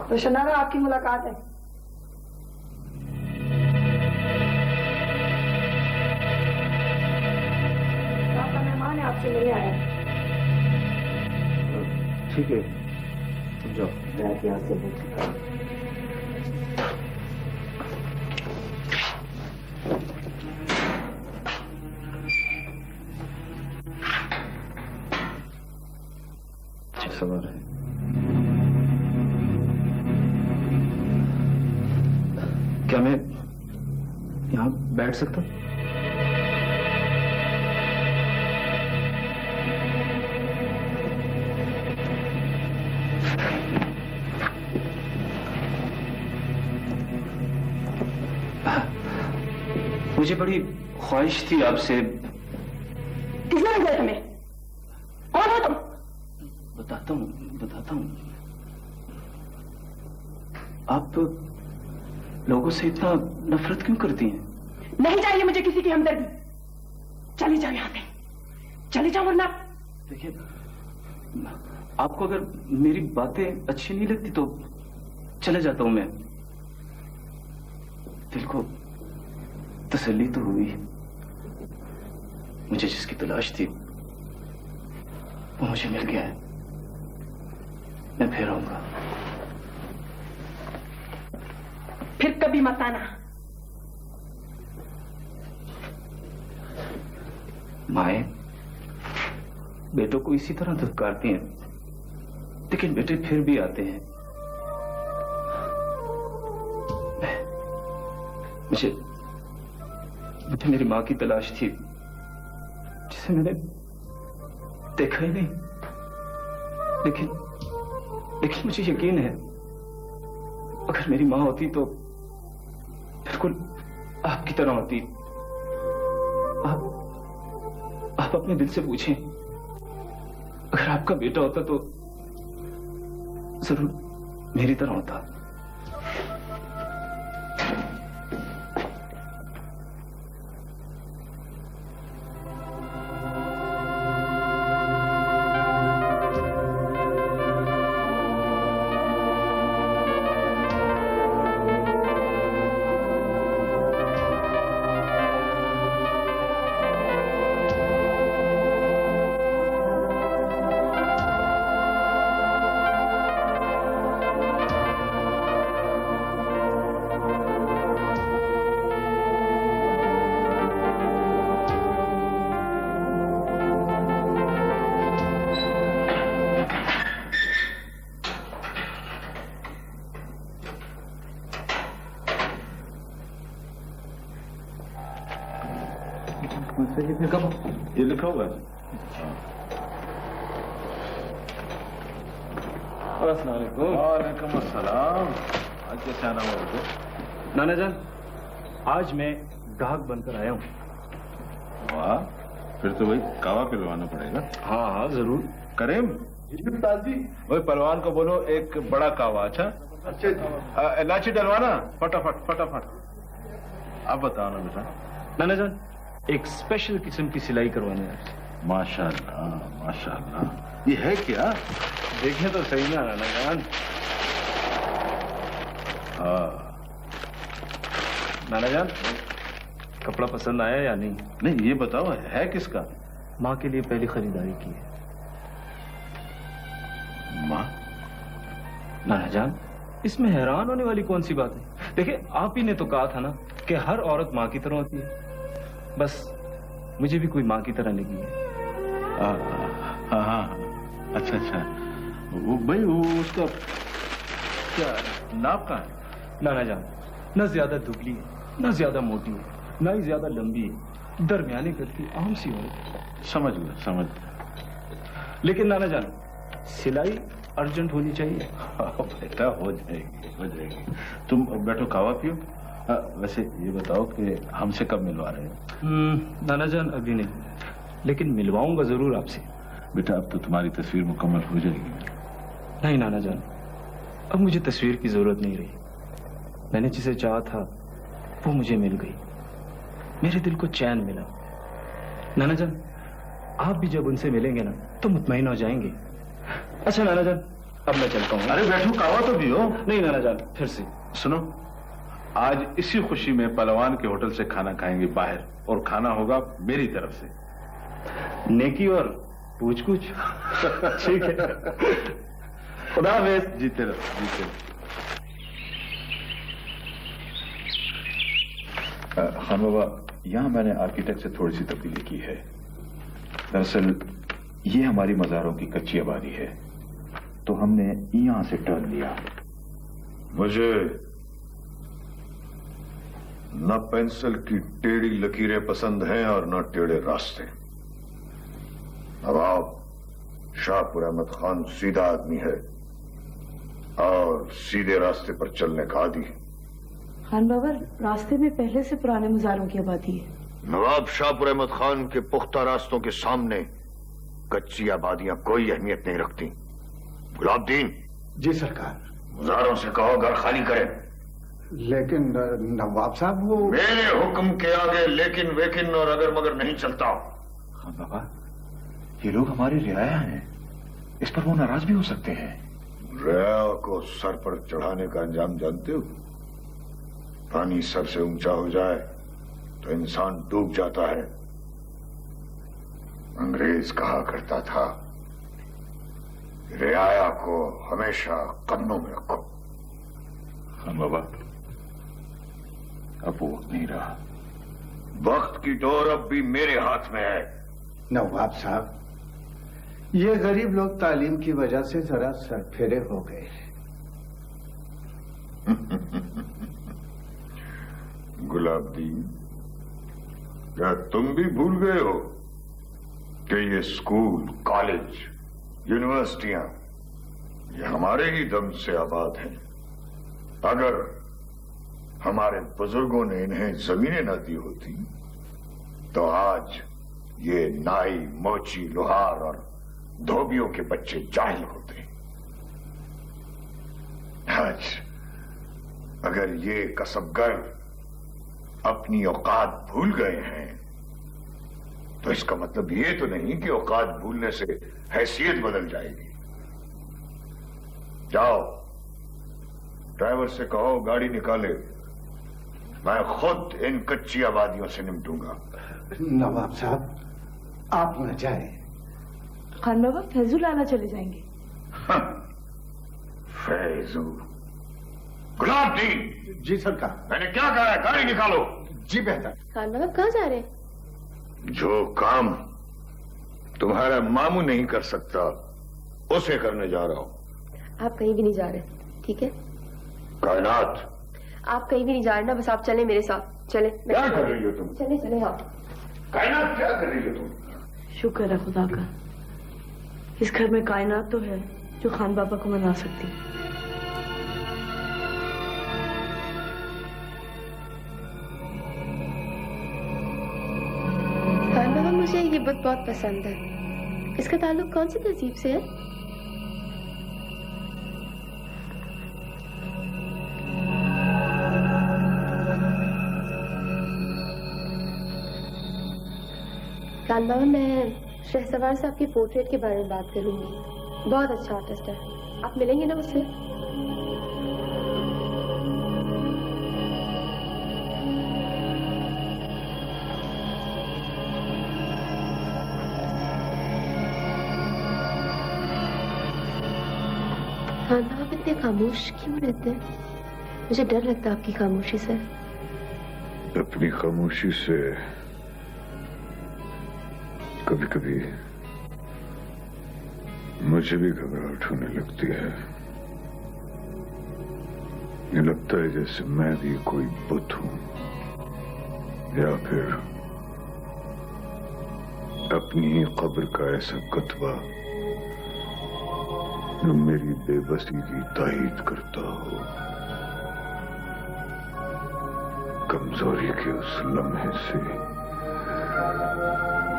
रोशनारा, आपकी मुलाकात है। आपका मेहमान है, आपसे मिलने आया है। ठीक है, तुम जाओ। सवार है। क्या मैं यहाँ बैठ सकता हूँ? मुझे बड़ी ख्वाहिश थी आपसे। किसने भेजा तुम्हें? कौन हो तुम? बताता हूँ। आप लोगों से इतना नफरत क्यों करती हैं? नहीं चाहिए मुझे किसी की हमदर्दी। चली जाओ यहाँ से, चली जाओ वरना। देखिए, आपको अगर मेरी बातें अच्छी नहीं लगती तो चले जाता हूं मैं। दिल को तसल्ली तो हुई। मुझे जिसकी तलाश थी वो मुझे मिल गया है। मैं फिर आऊंगा। फिर कभी मत आना। माए बेटों को इसी तरह धुतकारती हैं, लेकिन बेटे फिर भी आते हैं। मुझे मेरी मां की तलाश थी, जिसे मैंने देखा ही नहीं। लेकिन मुझे यकीन है, अगर मेरी मां होती तो बिल्कुल आपकी तरह होती। आप अपने दिल से पूछें, अगर आपका बेटा होता तो जरूर मेरी तरह होता। ये लिखा हुआ है। वालेकुम अस्सलाम। आज कैसे आना हुआ तो? नाना जान, आज मैं ग्राहक बनकर आया हूँ। वाह, फिर तो वही कावा पिलवाना पड़ेगा। हाँ जरूर। करीम जी, वही पहलवान को बोलो एक बड़ा कावा। अच्छा इलायची डलवाना फटाफट। आप बताओ ना बेटा। नाना जान, एक स्पेशल किस्म की सिलाई करवानी है आपसे। माशाल्लाह। ये है क्या? देखें तो सही ना नाना जान। नाना जान, कपड़ा पसंद आया या नहीं? नहीं, ये बताओ है किसका? माँ के लिए पहली खरीदारी की है। माँ? नाना जान, इसमें हैरान होने वाली कौन सी बात है? देखिए, आप ही ने तो कहा था ना कि हर औरत माँ की तरह होती है। बस मुझे भी कोई माँ की तरह लगी है। हाँ, अच्छा। वो भाई वो उसका क्या नाप कहाँ है? नाना जान, न ज्यादा दुबली है, न ज्यादा मोटी है, न ही ज्यादा लंबी है, दरमियाने करती आम सी औरत। समझ गया। लेकिन नाना जान, सिलाई अर्जेंट होनी चाहिए। बेटा हो जाएगी। तुम बैठो, कावा पियो। वैसे ये बताओ कि हमसे कब मिलवा रहे हो? नाना जान, अभी नहीं, लेकिन मिलवाऊंगा जरूर आपसे। बेटा अब तो तुम्हारी तस्वीर मुकम्मल हो जाएगी। नहीं नाना जान, अब मुझे तस्वीर की जरूरत नहीं रही। मैंने जिसे चाहा था वो मुझे मिल गई। मेरे दिल को चैन मिला। नाना जान, आप भी जब उनसे मिलेंगे ना तो मुतमईन हो जाएंगे। अच्छा नाना जान, अब मैं चलता हूँ। अरे बैठो, कावा तो पियो। नहीं नाना जान, फिर से सुनो, आज इसी खुशी में पहलवान के होटल से खाना खाएंगे बाहर, और खाना होगा मेरी तरफ से। नेकी और पूछ कुछ। ठीक है, खुदा हाफिज। जीते रहो, जीते रहो। खान बाबा, यहाँ मैंने आर्किटेक्ट से थोड़ी सी तब्दीली की है। दरअसल ये हमारी मज़ारों की कच्ची आबादी है, तो हमने यहां से टर्न लिया। मुझे न पेंसिल की टेढ़ी लकीरें पसंद हैं और न टेढ़े रास्ते। नवाब शाहपुर अहमद खान सीधा आदमी है और सीधे रास्ते पर चलने का आदी है। खान बाबा, रास्ते में पहले से पुराने मज़ारों की आबादी है। नवाब शाहपुर अहमद खान के पुख्ता रास्तों के सामने कच्ची आबादियां कोई अहमियत नहीं रखती। गुलाबदीन। जी सरकार। मज़ारों से कहो घर खाली करें। लेकिन नवाब साहब वो मेरे हुक्म के आगे लेकिन वेकिन और अगर मगर नहीं चलता। खान बाबा, ये लोग हमारे रियाया हैं, इस पर वो नाराज भी हो सकते हैं। रिया को सर पर चढ़ाने का अंजाम जानते हो? पानी सर से ऊंचा हो जाए तो इंसान डूब जाता है। अंग्रेज कहा करता था, रियाया को हमेशा कदमों में रखो। खान बाबा, अब वो वक्त नहीं रहा। वक्त की डोर अब भी मेरे हाथ में है। नवाब साहब, ये गरीब लोग तालीम की वजह से जरा सरफेरे हो गए। गुलाबदीन, क्या तुम भी भूल गए हो कि ये स्कूल, कॉलेज, यूनिवर्सिटियां ये हमारे ही दम से आबाद हैं। अगर हमारे बुजुर्गों ने इन्हें जमीनें न दी होती तो आज ये नाई, मोची, लोहार और धोबियों के बच्चे जाहिल होते। आज अगर ये कसबगर अपनी औकात भूल गए हैं तो इसका मतलब ये तो नहीं कि औकात भूलने से हैसियत बदल जाएगी। जाओ, ड्राइवर से कहो गाड़ी निकाले, मैं खुद इन कच्ची आबादियों से निपटूंगा। नवाब साहब, आप न जाए। खान बाबा, फैजुल आला चले जाएंगे। फैजू। गुलाबदीन। जी सरकार। मैंने क्या कहा है, गाड़ी निकालो। जी बेहतर। खान बाबा कहाँ जा रहे हैं? जो काम तुम्हारा मामू नहीं कर सकता उसे करने जा रहा हूं। आप कहीं भी नहीं जा रहे, ठीक है? कायनात। आप कहीं भी नहीं जा रहे ना, बस आप चले मेरे साथ। चले। क्या कर रही हो तुम? चले चले आप। कायनात, क्या कर रही हो तुम? शुक्र है खुदा का, इस घर में कायनात तो है जो खान बाबा को मना सकती। खान बाबा, मुझे ये बुत बहुत पसंद है। इसका ताल्लुक कौन सी तहजीब से है? खान बाबा, मैं शहसवार साहब के पोर्ट्रेट के बारे में बात करूंगी। बहुत अच्छा आर्टिस्ट है, आप मिलेंगे ना उससे? खान बाबा इतने खामोश क्यों रहते हैं? मुझे डर लगता है आपकी खामोशी से। अपनी खामोशी से कभी कभी मुझे भी घबराहट होने लगती है। ये लगता है जैसे मैं भी कोई बुत हूं, या फिर अपनी ही कब्र का ऐसा कतबा जो मेरी बेबसी की तायीद करता हो। कमजोरी के उस लम्हे से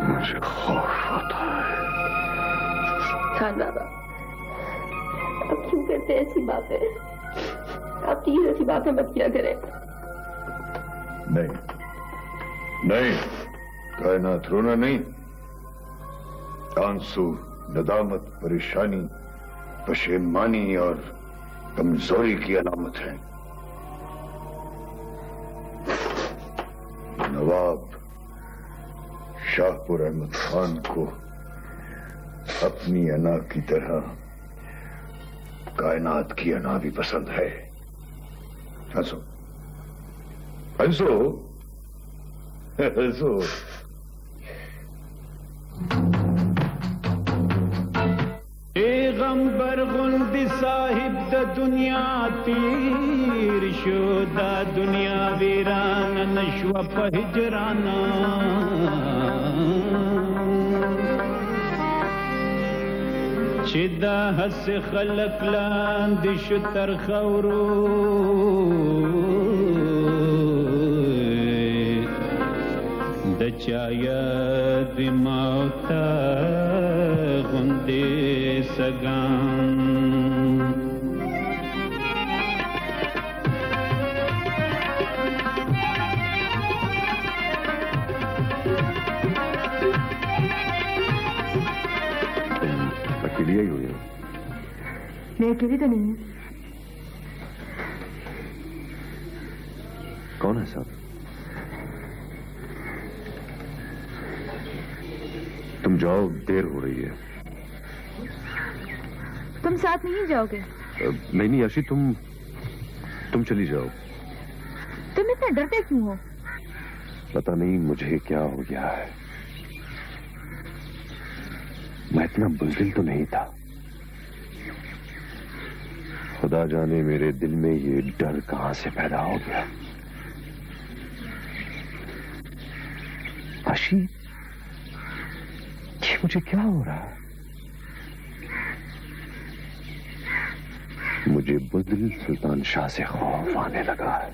मुझे खौफ आता है। खान बाबा, आप क्यों करते हैं ऐसी बातें? आप प्लीज ऐसी बातें मत किया करें। नहीं नहीं, कायनात, रोना नहीं। आंसू, नदामत, परेशानी पशेमानी और कमजोरी की अलामत है। नवाब शाहपुर अहमद खान को अपनी अना की तरह कायनात की अना भी पसंद है। हंसो हंसो हंसो। पैगंबर गुंद साहिब द दुनिया तीर शोदा दुनिया वीरान नशव पहजराना चिदा हस खलक लांदिश तरखौरू दचाया दिमाता गुंदे सगान। अकेली आई हुई हो? मैं अकेली तो नहीं हूँ। कौन है साहब? तुम जाओ, देर हो रही है। तुम साथ नहीं जाओगे? नहीं नहीं अर्शी, तुम चली जाओ। तुम इतना डरते क्यों हो? पता नहीं मुझे क्या हो गया है। मैं इतना बुज़दिल तो नहीं था। खुदा जाने मेरे दिल में ये डर कहां से पैदा हो गया। अर्शी, ये मुझे क्या हो रहा है? मुझे बुज़दिल सुल्तान शाह से खौफ आने लगा है।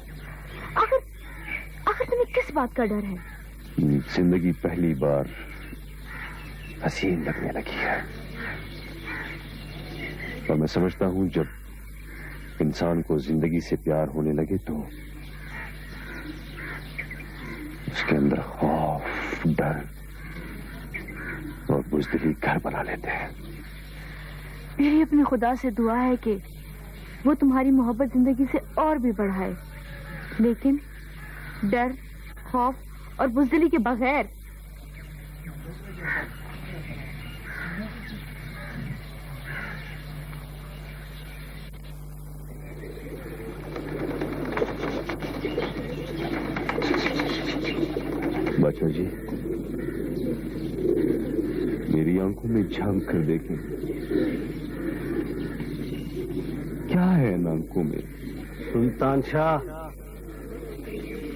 आखिर तुम्हें किस बात का डर है? जिंदगी पहली बार हसीन लगने लगी है और मैं समझता हूं जब इंसान को जिंदगी से प्यार होने लगे तो उसके अंदर खौफ, डर और बुज़दिली घर बना लेते हैं। मेरी अपने खुदा से दुआ है कि वो तुम्हारी मोहब्बत जिंदगी से और भी बढ़ाए, लेकिन डर, खौफ और बुज़दिली के बगैर। बादशाह जी, मेरी आंखों में झांक कर देखें, क्या है इन आंखों में? सुल्तान शाह,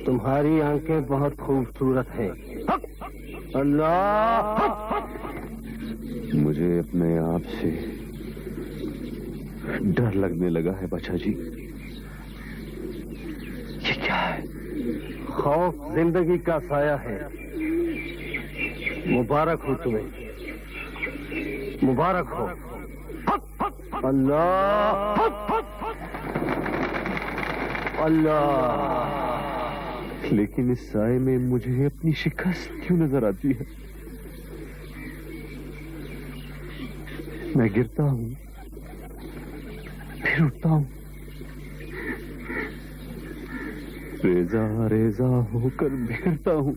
तुम्हारी आंखें बहुत खूबसूरत हैं। अल्लाह! मुझे अपने आप से डर लगने लगा है बादशाह जी। ये क्या है? खौफ जिंदगी का साया है। मुबारक हो तुम्हें, मुबारक हो। अल्लाह अल्लाह। लेकिन इस साए में मुझे अपनी शिकस्त क्यों नजर आती है? मैं गिरता हूं, फिर उठता हूं, रेजा रेजा होकर बिखरता हूं।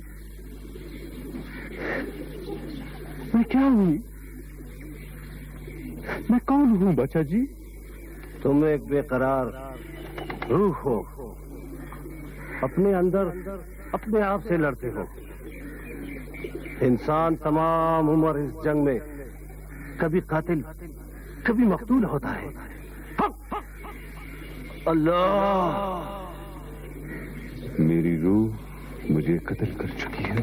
मैं क्या हूं? मैं कौन हूं बादशाह जी? तुम एक बेकरार रूह हो, अपने अंदर अपने आप से लड़ते हो। इंसान तमाम उम्र इस जंग में कभी कातिल, कभी मकतूल होता है। अल्लाह! मेरी रूह मुझे कत्ल कर चुकी है।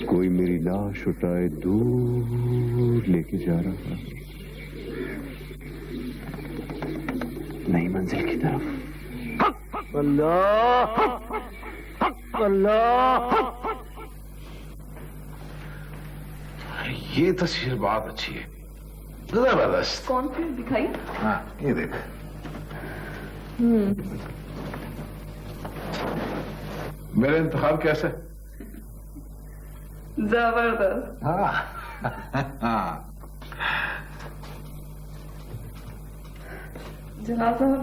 कोई मेरी लाश उठाए दूर लेके जा रहा है, नई मंजिल की तरफ। अल्लाह! अल्लाह! ये तस्वीर बहुत अच्छी है, जबरदस्त। कौन सी दिखाई? हाँ, ये देख। मेरा इंतखाब कैसा है? जबरदस्त। हाँ। जनाब साहब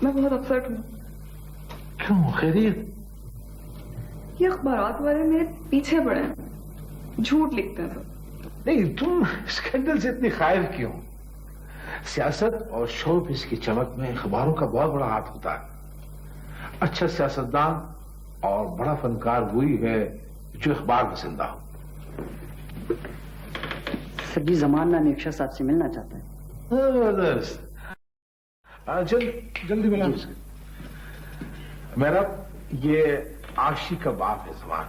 मैं बहुत अपसेट हूँ। क्यों? खैरियत? ये अखबारात वाले मेरे पीछे पड़े हैं, झूठ लिखते हैं सब। नहीं, तुम स्कैंडल से इतनी कायल क्यों? सियासत और शोबिस की चमक में अखबारों का बहुत बड़ा हाथ होता है। अच्छा सियासतदान और बड़ा फनकार वही है जो अखबार में जिंदा हो। सभी जमाना नेक्शा साहब से मिलना चाहता है। जबरदस्त। जल्दी मिला मुझसे। मेरा ये आशी का बाप है जमान।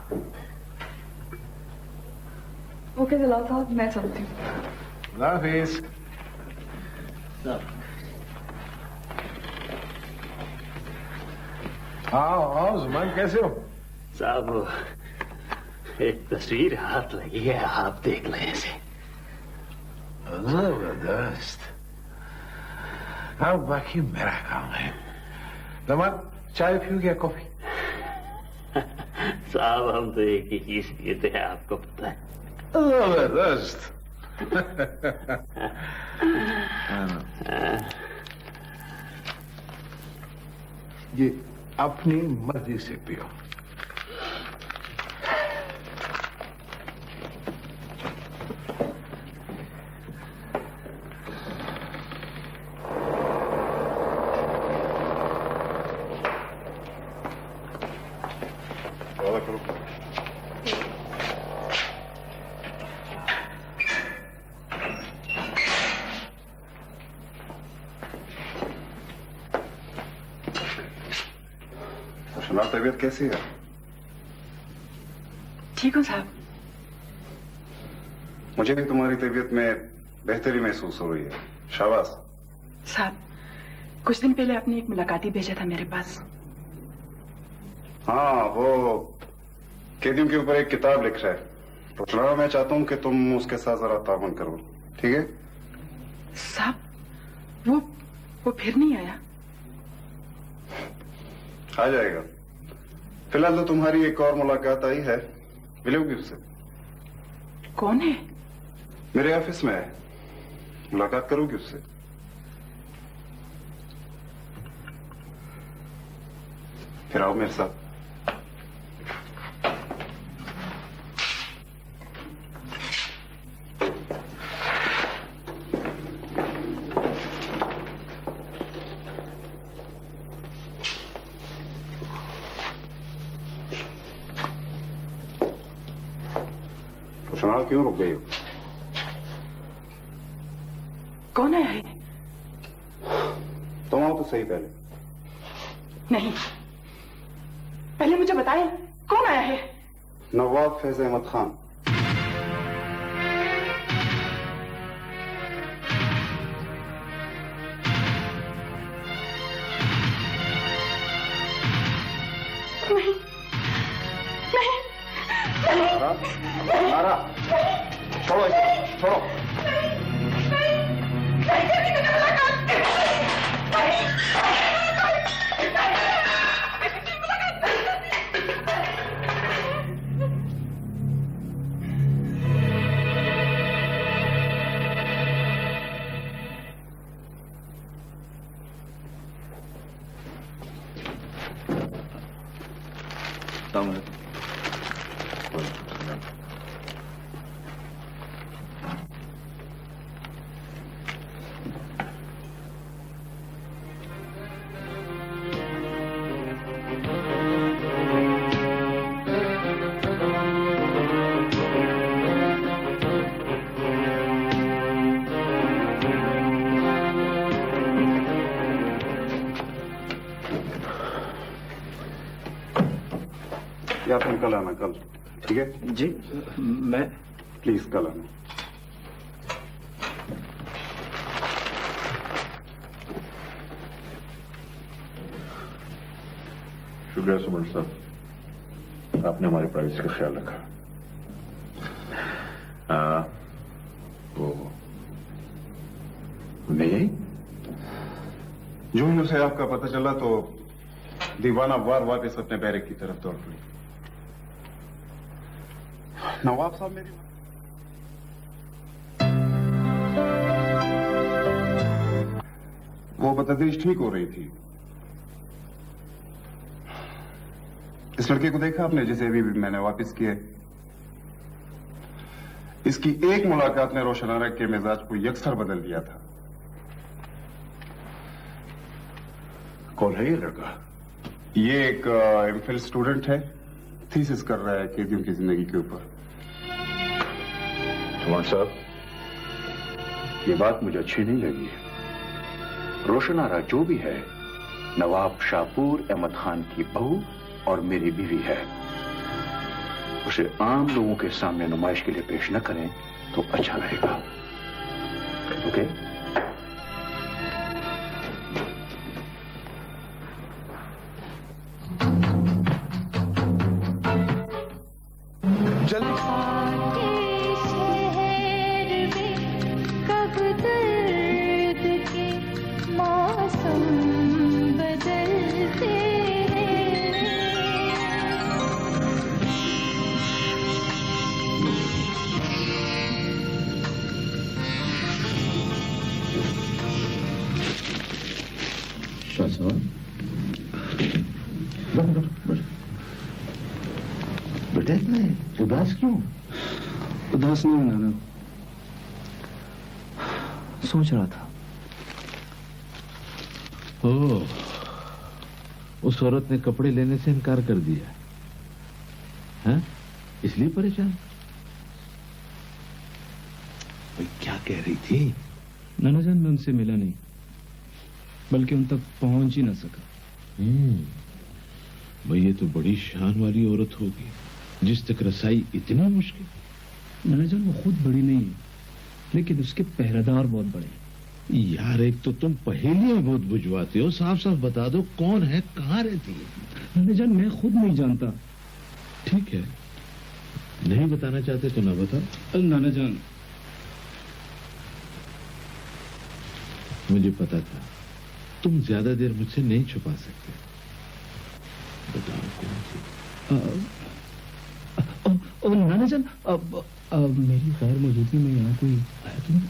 ओके जलाल साहब, मैं चलती हूँ। अल्लाह हाफिज। हाँ जुमान, कैसे हो? साहब एक तस्वीर हाथ लगी है, आप देख लें इसे। जबरदस्त। अब बाकी मेरा काम है। जुमान, चाय पियोगे या कॉफी? साहब हम तो एक ही चीज पीते हैं, आपको पता है। जबरदस्त। ये अपनी मर्जी से पियो। तबीयत कैसी है? ठीक हो साहब? मुझे भी तुम्हारी तबीयत में बेहतरी महसूस हो रही है। शाबाश। साहब, कुछ दिन पहले आपने एक मुलाकाती भेजा था मेरे पास। हाँ, वो कैदियों के ऊपर एक किताब लिख रहा है। तो चुनाव मैं चाहता हूं कि तुम उसके साथ जरा ताउन करो, ठीक है? साहब, वो फिर नहीं आया? आ जाएगा। फिलहाल तो तुम्हारी एक और मुलाकात आई है, मिलोगी उससे। कौन है? मेरे ऑफिस में है, मुलाकात करोगी उससे। फिर आओ मेरे साथ। क्यों रुक गई हो? कौन आया है? तुम आओ तो सही पहले। नहीं, पहले मुझे बताएं कौन आया है? नवाब फैज अहमद खान। नहीं, नहीं, नहीं, नारा, छोड़ो इसे, छोड़ो। या तुम कल आना, कल, ठीक है? जी, मैं प्लीज कल आना। शुक्रिया सुमन साहब, आपने हमारी प्राइवेसी का ख्याल रखा। वो नहीं आई? जो ही उसे आपका पता चला तो दीवाना वार वापस अपने बैरक की तरफ दौड़ पड़ी। नवाब साहब मेरी वो बतदरीज ठीक हो रही थी। इस लड़के को देखा आपने जिसे अभी मैंने वापस किया? इसकी एक मुलाकात ने रोशनारा के मिजाज को यकसर बदल दिया था। कौन है ये लड़का? ये एक एमफिल स्टूडेंट है, थीसिस कर रहा है कैदियों की जिंदगी के ऊपर। चौहान साहब, ये बात मुझे अच्छी नहीं लगी। रोशनारा जो भी है, नवाब शाहपुर अहमद खान की बहू और मेरी बीवी है। उसे आम लोगों के सामने नुमाइश के लिए पेश न करें तो अच्छा रहेगा। ओके? बेटा इतने उदास क्यों? उदास नहीं हूं नाना, सोच रहा था। ओह, उस औरत ने कपड़े लेने से इनकार कर दिया है, इसलिए परेशान? भाई क्या कह रही थी? नाना जान, मैं उनसे मिला नहीं, बल्कि उन तक पहुंच ही ना सका। भाई ये तो बड़ी शान वाली औरत होगी, जिस तक रसाई इतना मुश्किल। नाना जान, वो खुद बड़ी नहीं है, लेकिन उसके पहरेदार बहुत बड़े। यार, एक तो तुम पहेलियां बहुत बुझवाते हो, साफ साफ बता दो कौन है, कहाँ रहती है? नाना जान, मैं खुद नहीं जानता। ठीक है, नहीं बताना चाहते तो ना बताओ। नाना जान, मुझे पता था तुम ज्यादा देर मुझसे नहीं छुपा सकते। बताओ कौन सी? नाना जान, मेरी गैर मौजूदगी में यहाँ कोई आया तो नहीं?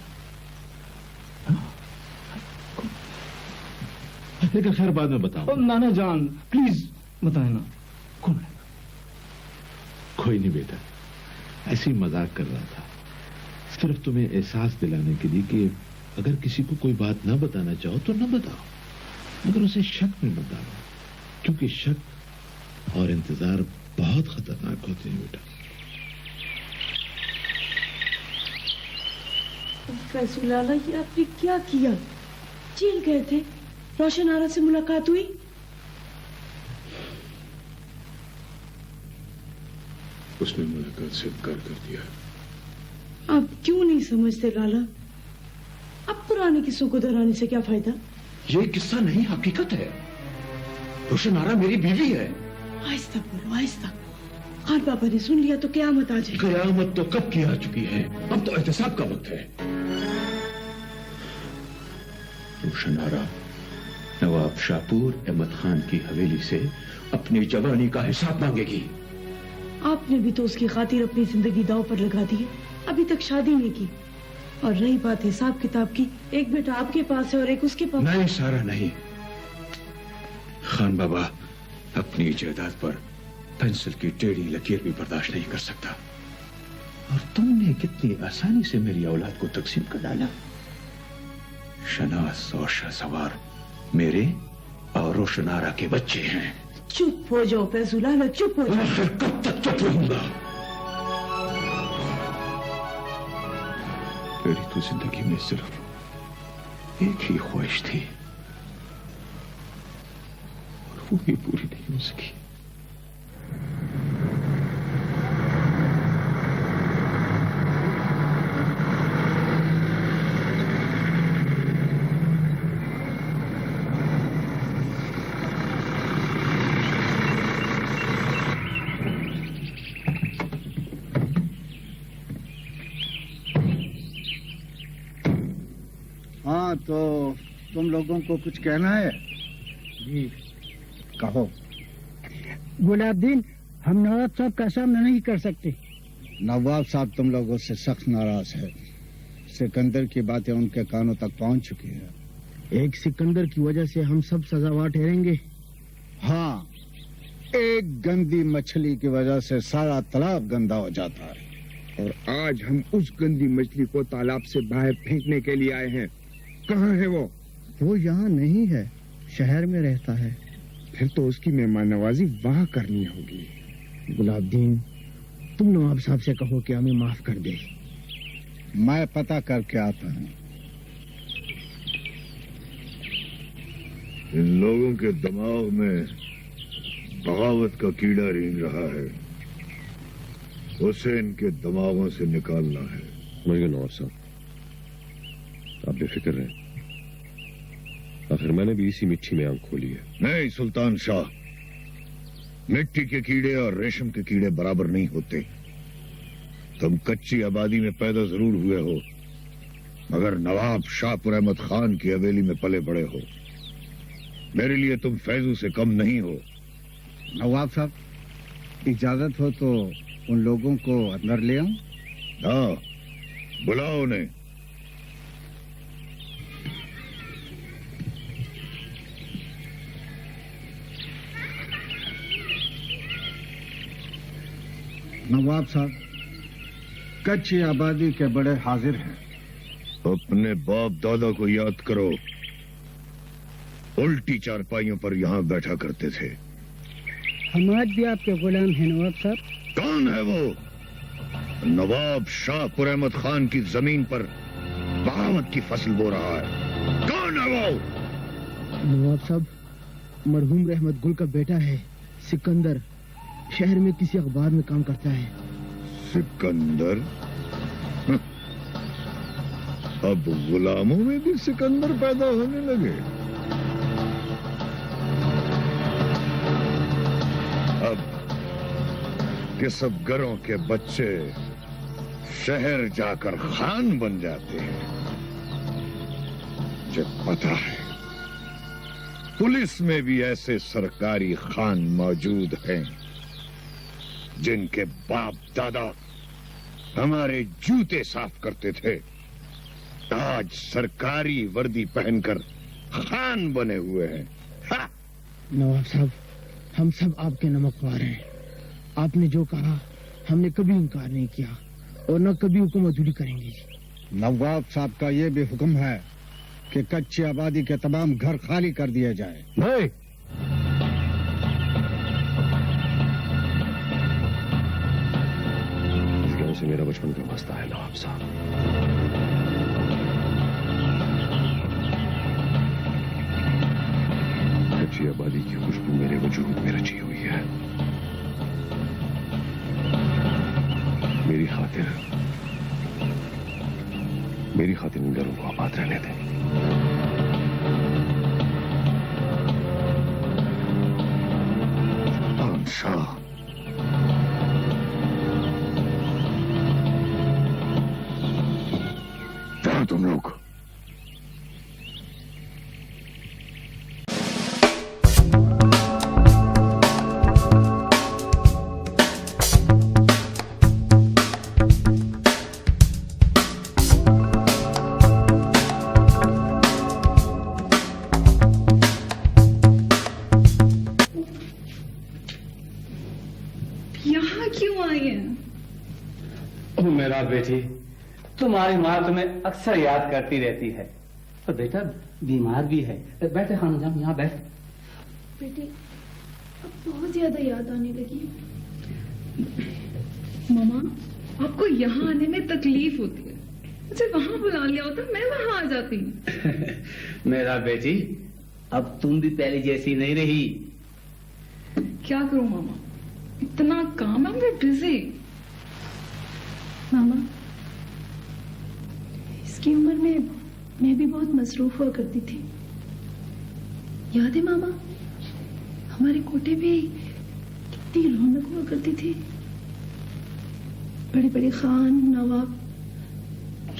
लेकिन खैर बाद में बताओ। नाना जान प्लीज बताए ना, कौन है? कोई नहीं बेटा, ऐसे ही मजाक कर रहा था, सिर्फ तुम्हें एहसास दिलाने के लिए कि अगर किसी को कोई बात ना बताना चाहो तो ना बताओ, मगर उसे शक में मत डालो, क्योंकि शक और इंतजार बहुत खतरनाक होते हैं बेटा। फैसुल लाला, ये आपने क्या किया? जेल गए थे, रोशनारा से मुलाकात हुई। उसने मुलाकात से इनकार कर दिया। आप क्यों नहीं समझते लाला? अब पुराने किस्सों को दोहराने से क्या फायदा? ये किस्सा नहीं, हकीकत है। रोशनारा मेरी बीवी है। आहिस्ता बोलो, आहिस्ता। खान बाबा ने सुन लिया तो क़यामत आ जाएगी। क़यामत तो कब की आ चुकी है, अब तो एहतसाब का वक्त है। रोशनारा नवाब शाहपुर अहमद खान की हवेली से अपनी जवानी का हिसाब मांगेगी। आपने भी तो उसकी खातिर अपनी जिंदगी दांव पर लगा दी है, अभी तक शादी नहीं की। और रही बात हिसाब किताब की, एक बेटा आपके पास है और एक उसके पास। नहीं सारा नहीं, खान बाबा अपनी जायदाद पर पेंसिल की टेढ़ी लकीर भी बर्दाश्त नहीं कर सकता। और तुमने कितनी आसानी से मेरी औलाद को तकसीम कर डाला। शनास और शहसवार मेरे और रोशनारा के बच्चे हैं। चुप हो जाओ फैसुल लाला, चुप हो जाओ। आखिर कब तक चुप रहूंगा? मेरी तो जिंदगी में सिर्फ एक ही ख्वाहिश थी और वो भी पूरी नहीं हो सकी। हाँ, तो तुम लोगों को कुछ कहना है? जी कहो। गुलाबदीन, हम नवाब साहब का सामना नहीं कर सकते। नवाब साहब तुम लोगों से सख्त नाराज है। सिकंदर की बातें उनके कानों तक पहुंच चुकी है। एक सिकंदर की वजह से हम सब सजावार ठहरेंगे। हाँ, एक गंदी मछली की वजह से सारा तालाब गंदा हो जाता है। और आज हम उस गंदी मछली को तालाब से बाहर फेंकने के लिए आए हैं। कहाँ है वो? वो यहाँ नहीं है, शहर में रहता है। फिर तो उसकी मेहमान नवाजी वहाँ करनी होगी। गुलाबदीन, तुम नवाब साहब से कहो कि हमें माफ कर दे। मैं पता करके आता हूँ। इन लोगों के दिमाग में बगावत का कीड़ा रेंग रहा है, उसे इनके दिमागों से निकालना है। मगर नवाब साहब, आप बेफिक्र रहें। आखिर मैंने भी इसी मिट्टी में आंख खोली है। नहीं सुल्तान शाह, मिट्टी के कीड़े और रेशम के कीड़े बराबर नहीं होते। तुम कच्ची आबादी में पैदा जरूर हुए हो, मगर नवाब शाहपुर अहमद खान की हवेली में पले बड़े हो। मेरे लिए तुम फैजू से कम नहीं हो। नवाब साहब, इजाजत हो तो उन लोगों को अंदर ले आऊं? हाँ, बुलाओ उन्हें। नवाब साहब, कच्ची आबादी के बड़े हाजिर हैं। अपने बाप दादा को याद करो, उल्टी चारपाइयों पर यहाँ बैठा करते थे। हम आज भी आपके गुलाम हैं नवाब साहब। कौन है वो? नवाब शाहपुर अहमद खान की जमीन पर बगावत की फसल बो रहा है। कौन है वो? नवाब साहब, मरहूम रहमत गुल का बेटा है सिकंदर। शहर में किसी अखबार में काम करता है। सिकंदर? अब गुलामों में भी सिकंदर पैदा होने लगे। अब किसबगरों के बच्चे शहर जाकर खान बन जाते हैं। मुझे पता है, पुलिस में भी ऐसे सरकारी खान मौजूद हैं जिनके बाप दादा हमारे जूते साफ करते थे, आज सरकारी वर्दी पहनकर खान बने हुए हैं। नवाब साहब, हम सब आपके नमकवार हैं। आपने जो कहा हमने कभी इनकार नहीं किया और न कभी हुक्म अधूरी करेंगे। नवाब साहब का ये भी हुक्म है कि कच्ची आबादी के तमाम घर खाली कर दिए जाए। नहीं, इस गांव से मेरा बचपन का वास्ता है नवाब साहब। कच्ची आबादी की खुशबू मेरे वजूद में रची हुई है। मेरी खातिर इन घरों को आबाद रहने दें। शाह, जाओ तुम लोग। मेरा बेटी, तुम्हारी माँ तुम्हें अक्सर याद करती रहती है। तो बेटा बीमार भी है। बैठे खान जान, यहाँ बैठ। बेटी, अब बहुत ज्यादा याद आने लगी। मामा, आपको यहाँ आने में तकलीफ होती है। मुझे वहां बुला लिया होता, मैं वहां आ जाती। मेरा बेटी, अब तुम भी पहले जैसी नहीं रही। क्या करूं मामा, इतना काम है, मैं बिजी। मामा, इसकी उम्र में मैं भी बहुत मसरूफ हुआ करती थी। याद है मामा, हमारे कोठे पे कितनी रौनक हुआ करती थी। बड़े बड़े खान नवाब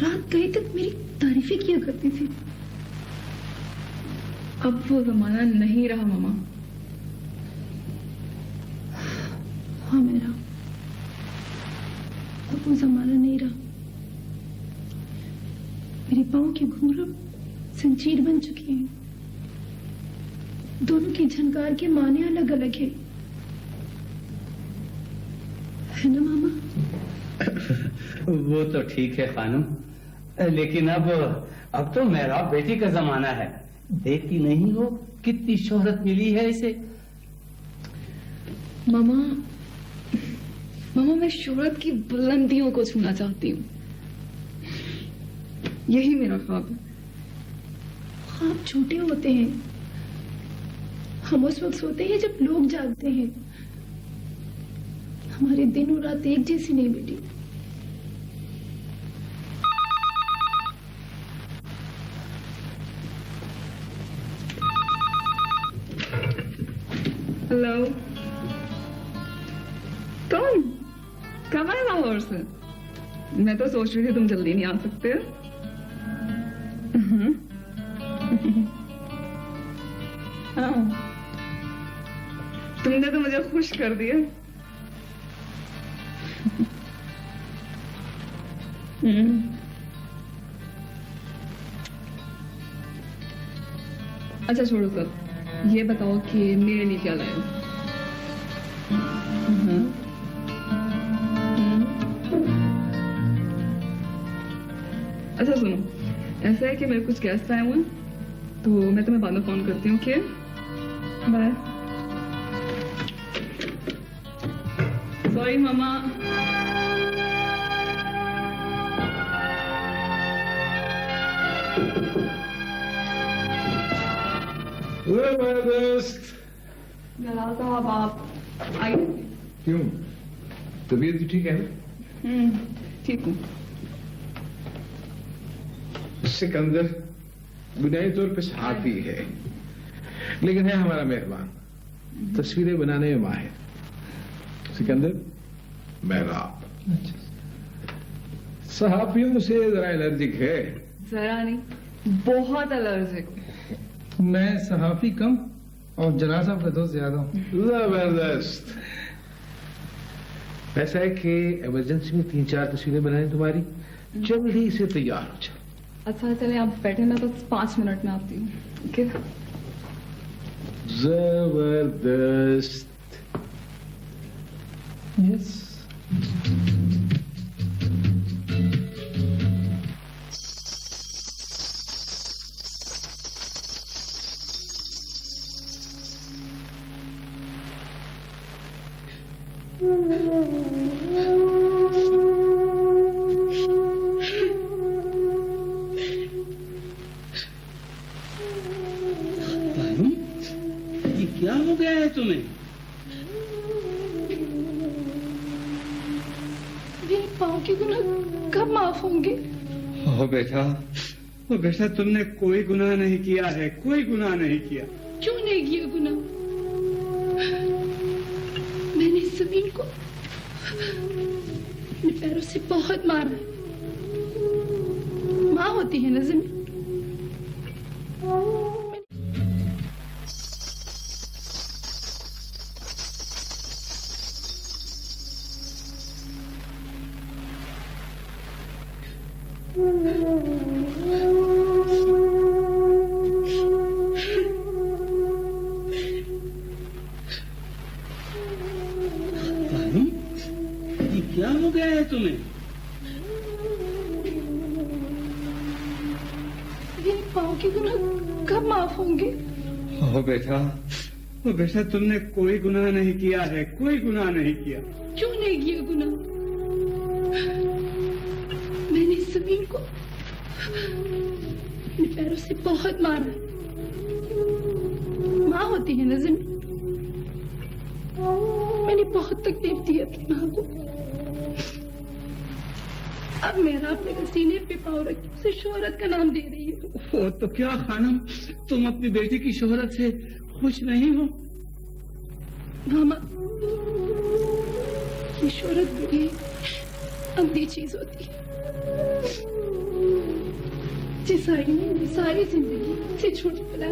रात गई तक मेरी तारीफें किया करती थी। अब वो जमाना नहीं रहा मामा। हाँ मेरा, अब वो जमाना नहीं रहा। मेरे पाँव के घुंघरू जंजीर बन चुकी हैं। दोनों की झनकार के माने अलग अलग है ना मामा? वो तो ठीक है खानम, लेकिन अब तो मेरा बेटी का जमाना है। देखती नहीं हो कितनी शोहरत मिली है इसे। मामा मैं शोहरत की बुलंदियों को छूना चाहती हूँ। यही मेरा ख्वाब है। ख्वाब छोटे होते हैं। हम उस वक्त सोते हैं जब लोग जागते हैं। हमारे दिन और रात एक जैसी नहीं बेटी। हेलो, तुम कब आए लाहौर से? मैं तो सोच रही थी तुम जल्दी नहीं आ सकते। हाँ, तुमने तो मुझे खुश कर दिया। अच्छा छोड़ो सब, ये बताओ कि मेरे लिए क्या लाए हो? अच्छा सुनो, ऐसा है कि मेरे कुछ गेस्ट आए हुए हैं, तो मैं तुम्हें बाद में फोन करती हूँ। Okay, bye. सॉरी मामा। जबरदस्त। जलाल साहब आप आइए। क्यों, तबीयत भी ठीक है ना? ठीक हूँ। सिकंदर बुनियादी तौर पे सहाफी है, लेकिन है हमारा मेहमान। तस्वीरें बनाने में माहिर। सिकंदर मेहराब। सहाफियों से जरा एलर्जिक है। जरा नहीं, बहुत एलर्जिक। मैं सहाफी कम और जलाल साहब का दोस्त ज्यादा हूँ। जबरदस्त। ऐसा है कि इमरजेंसी में 3-4 तस्वीरें बनानी तुम्हारी, जल्दी से तैयार हो जाओ। अच्छा चले आप बैठे, मैं तो 5 मिनट में आती हूँ। ओके। जबरदस्त। यस। ये क्या हो गया है तुम्हें? मेरे पाँव के गुनाह कब माफ होंगे? ओ बेटा तुमने कोई गुनाह नहीं किया है, कोई गुनाह नहीं किया। क्यों नहीं किया गुनाह? मैंने इस जमीन को अपने पैरों से बहुत मारा है। माँ होती है ना जमीन। ये क्या हो गया है तुम्हें? मेरे पाँव के गुनाह कब माफ होंगे? ओ बेटा तुमने कोई गुनाह नहीं किया है, कोई गुनाह नहीं किया। क्यों नहीं किया गुनाह? मैंने इस जमीन को अपने पैरों से बहुत मारा है। माँ होती है ना जमीन। मैंने बहुत तकलीफ दी अपनी माँ को। अब मेरा अपने सीने पे पाँव रख के उसे शोहरत का नाम दे रही है। ओ तो क्या खानम, तुम अपनी बेटी की शोहरत से खुश नहीं हो? मामा, ये शोहरत बड़ी अंधी चीज होती है जिस ने सारी जिंदगी से छूट पड़ा।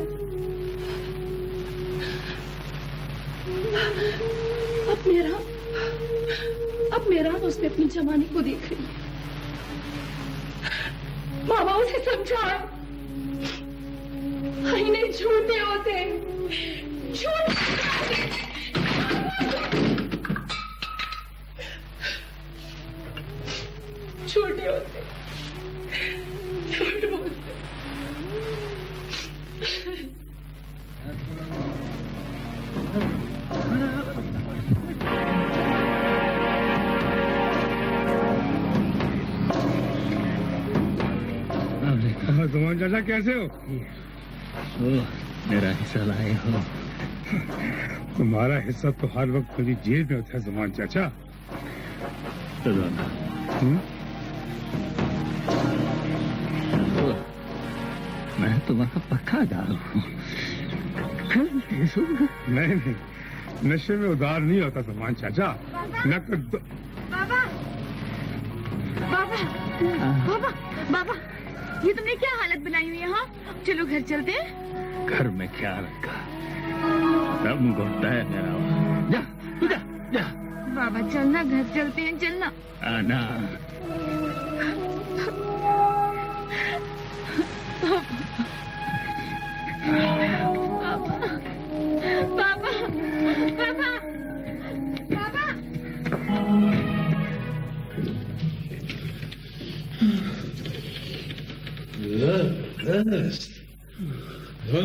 अब मेरा उसने अपनी जवानी को देख रही है। मामा उसे समझाए। इन्हें झूठे होते झूठ छोटे होते झूठ बोलते। जमान चाचा कैसे हो? मेरा हिस्सा लाए हो। तुम्हारा हिस्सा तो हर वक्त मेरी जेब में होता है जमान चाचा। मैं तुम्हारा पक्का दारू हूँ। नहीं नहीं, नशे में उधार नहीं होता जमान चाचा। नकद दो। बाबा बाबा बाबा बाबा, ये तुमने क्या हालत बनाई हुई है? हाँ चलो घर चलते हैं। घर में क्या रखा, दम घुटता है मेरा। जा तू जा जा। बाबा चलना, घर चलते हैं, चलना। आना। बाबा बाबा बाबा।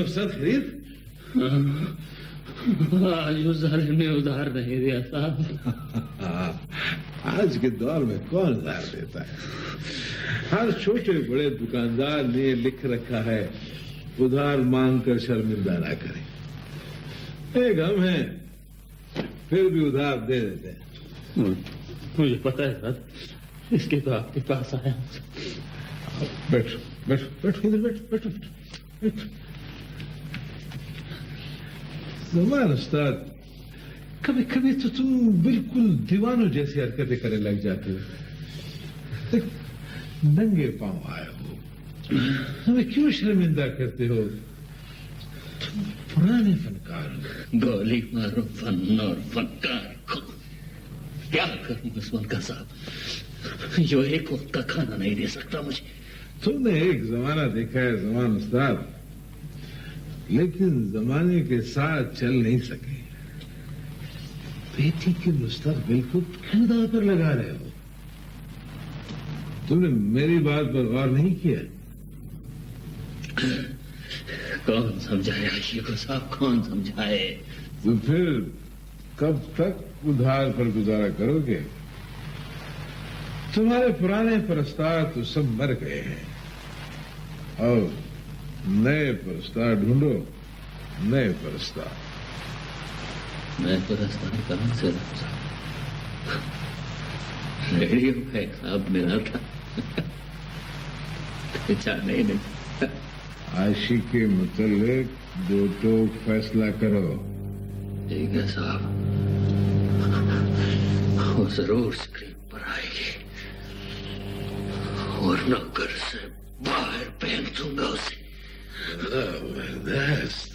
सर खरीद आज उधार में उधार नहीं दिया साहब। आज के दौर में कौन उधार देता है? हर छोटे बड़े दुकानदार ने लिख रखा है उधार मांग कर शर्मिंदा ना करें। एक हम हैं फिर भी उधार दे देते हैं। मुझे पता है सर, इसके तो आपके पास आया। बैठो बैठो बैठो, इधर बैठो बैठो बैठो। जमान उस्ताद, कभी कभी तो तुम बिल्कुल दीवानों जैसी हरकतें करने लग जाते हो। नंगे पांव आए हो, हमें क्यों शर्मिंदा करते हो? तुम पुराने फनकार हो। गोली मारो फन और फनकार को। क्या करूं उस्मान का साहब, जो एक वक्त का खाना नहीं दे सकता मुझे। तुमने एक जमाना देखा है जमान उस्ताद, लेकिन जमाने के साथ चल नहीं सके। बेटी के मुस्तकबिल को क्यों दांव पर लगा रहे हो? तुमने मेरी बात पर गौर नहीं किया? कौन समझाए आशिक साहब, कौन समझाए? तो फिर कब तक उधार पर गुजारा करोगे? तुम्हारे पुराने परस्तार तो सब मर गए हैं और नए परस्तार ढूंढो, नए परस्तार। मैं परस्तार कहां से लाऊं? रेडियो का एक साहब मिला था, पहचाने ही नहीं। आशिक के मुतल्लिक दो टोक फैसला करो। ठीक है साहब, वो जरूर स्क्रीन पर आएगी और नौकर से बाहर फेंक दूंगा उसे। जबरदस्त।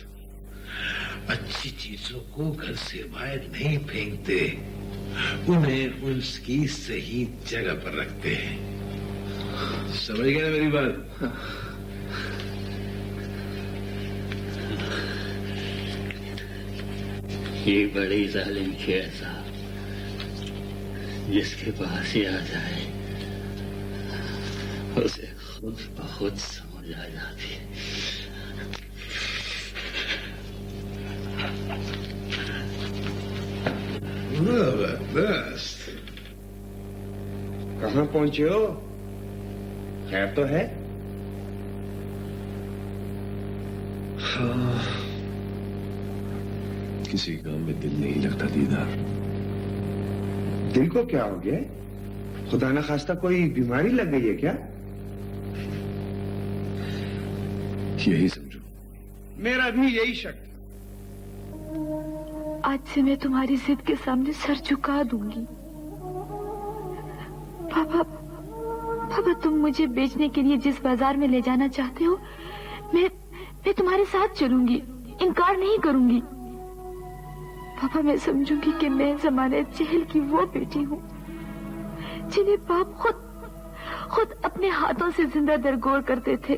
अच्छी चीजों को घर से बाहर नहीं फेंकते, उन्हें उसकी सही जगह पर रखते हैं। समझ गए ना मेरी बात? ये बड़ी जालिम है साहब, जिसके पास ही आ जाए उसे खुद ब खुद समझ आ जाती है। जबरदस्त। कहाँ पहुंचे हो? खैर तो है? किसी काम में दिल नहीं लगता दीदार। दिल को क्या हो गया? खुदा ना खास्ता कोई बीमारी लग गई है क्या? यही समझो। मेरा भी यही शक। आज से मैं तुम्हारी जिद के सामने सर झुका दूंगी। पापा तुम मुझे बेचने के लिए जिस बाजार में ले जाना चाहते हो, मैं तुम्हारे साथ चलूंगी, इनकार नहीं करूंगी। पापा मैं समझूंगी कि मैं जमाने जहल की वो बेटी हूँ जिन्हें बाप खुद अपने हाथों से जिंदा दरगोर करते थे।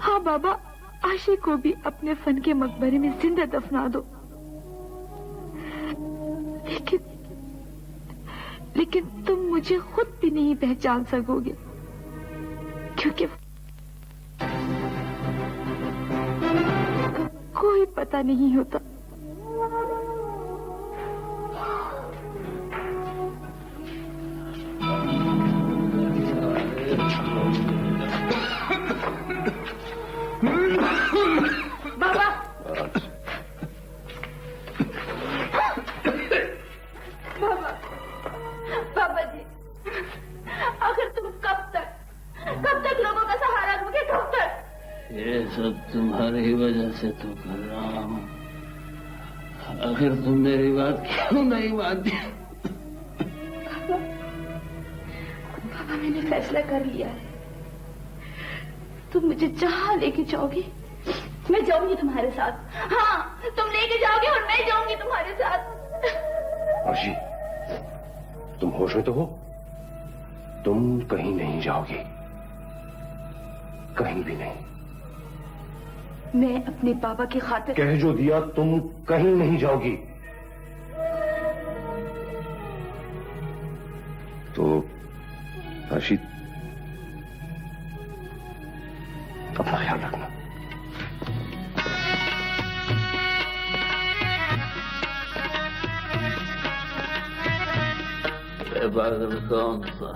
हाँ बाबा, आशिक को भी अपने फन के मकबरे में जिंदा दफना दो। लेकिन तुम मुझे खुद भी नहीं पहचान सकोगे, क्योंकि कोई पता नहीं होता। बाबा, बाबा जी, आखिर तुम कब तक लोगों का सहारा दोगे? कब तक? ये सब तुम्हारी वजह से तो कर रहा हूँ। आखिर तुम मेरी बात क्यों नहीं मानती? बाबा, मैंने फैसला कर लिया है। तुम मुझे जहाँ लेके जाओगे मैं जाऊंगी तुम्हारे साथ। हाँ, तुम लेके जाओगे और मैं जाऊंगी तुम्हारे साथ। आशी, तुम होश में तो हो? तुम कहीं नहीं जाओगी, कहीं भी नहीं। मैं अपने पापा की खातिर कह जो दिया, तुम कहीं नहीं जाओगी। तो आशी, अपना ख्याल रखना। ये पागल कौन सा?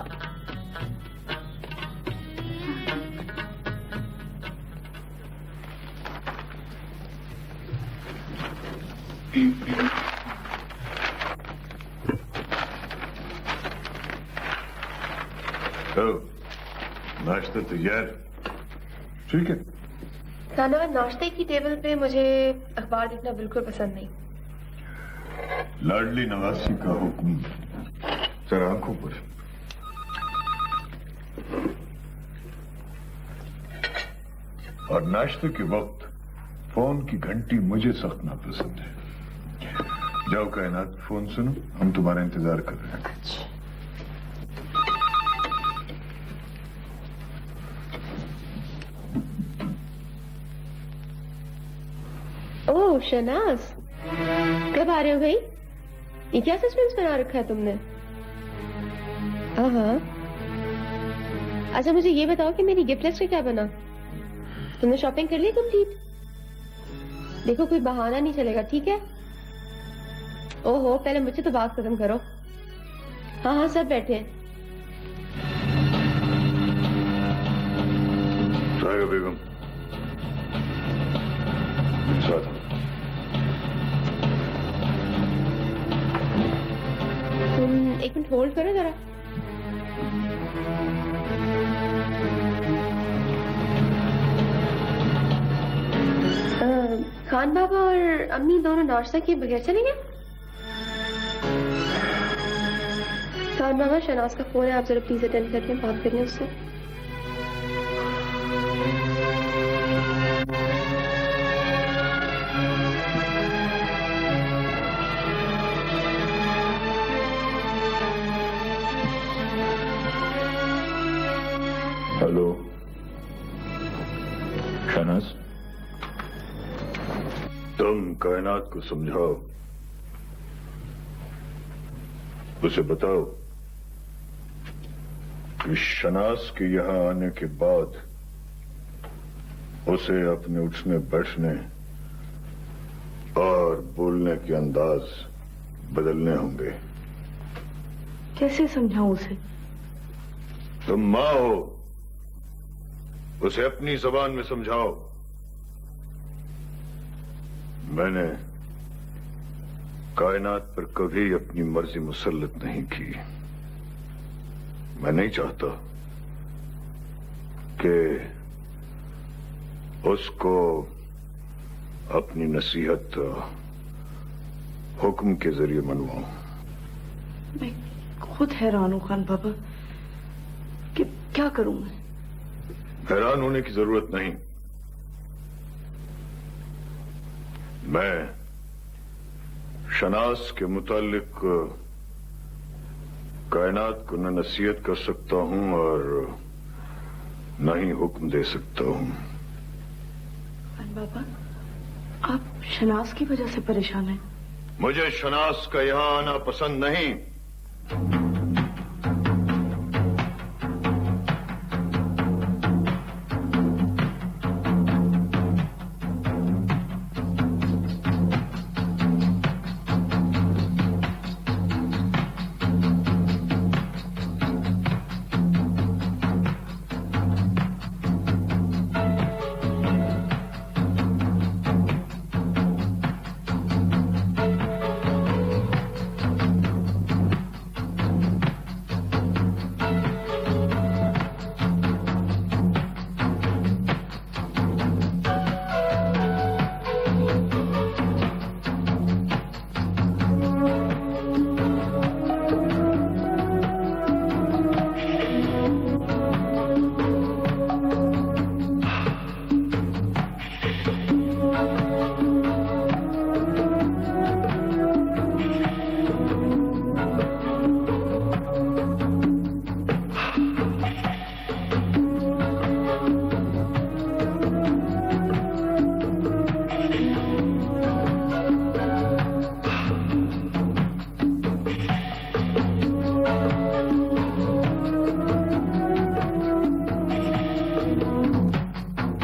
नाश्ता तैयार? ठीक है। नाना, नाश्ते की टेबल पे मुझे अखबार देखना बिल्कुल पसंद नहीं। लाडली नवासी का हुक्म जरा आंखों पर। और नाश्ते के वक्त फोन की घंटी मुझे सख्त नापसंद है। जाओ कायनात, फोन सुनो, हम तुम्हारा इंतजार कर रहे हैं। ओह शहनाज, कब आ रहे हो भाई? ये क्या सस्पेंस बना रखा है तुमने? हाँ, अच्छा मुझे ये बताओ कि मेरी गिफ्ट लिस्ट का क्या बना? तुमने शॉपिंग कर ली कंप्लीट? देखो कोई बहाना नहीं चलेगा, ठीक है? ओहो, पहले मुझे तो बात खत्म करो। हाँ हाँ, सब बैठे हैं। बेगम, तुम एक मिनट होल्ड करो जरा। खान बाबा और अम्मी दोनों नाश्ता किए बगैर चले गए? खान बाबा, शहनाज का फोन है, आप जरा प्लीज अटेंड करके बात करिए उससे। हेलो शहनाज, तुम कायनात को समझाओ, उसे बताओ कि शहनाज के यहां आने के बाद उसे अपने उठने बैठने और बोलने के अंदाज बदलने होंगे। कैसे समझाऊं उसे? तुम मां हो, उसे अपनी जबान में समझाओ। मैंने कायनात पर कभी अपनी मर्जी मुसल्लत नहीं की। मैं नहीं चाहता कि उसको अपनी नसीहत हुक्म के जरिए मनवाऊं। मैं खुद हैरान हूं खान बाबा कि क्या करूं मैं। हैरान होने की जरूरत नहीं। मैं शहनाज के मुतालिक कायनात को न नसीहत कर सकता हूं और न ही हुक्म दे सकता हूं। बाबा, आप शनाज की वजह से परेशान हैं। मुझे शनास का यहाँ आना पसंद नहीं।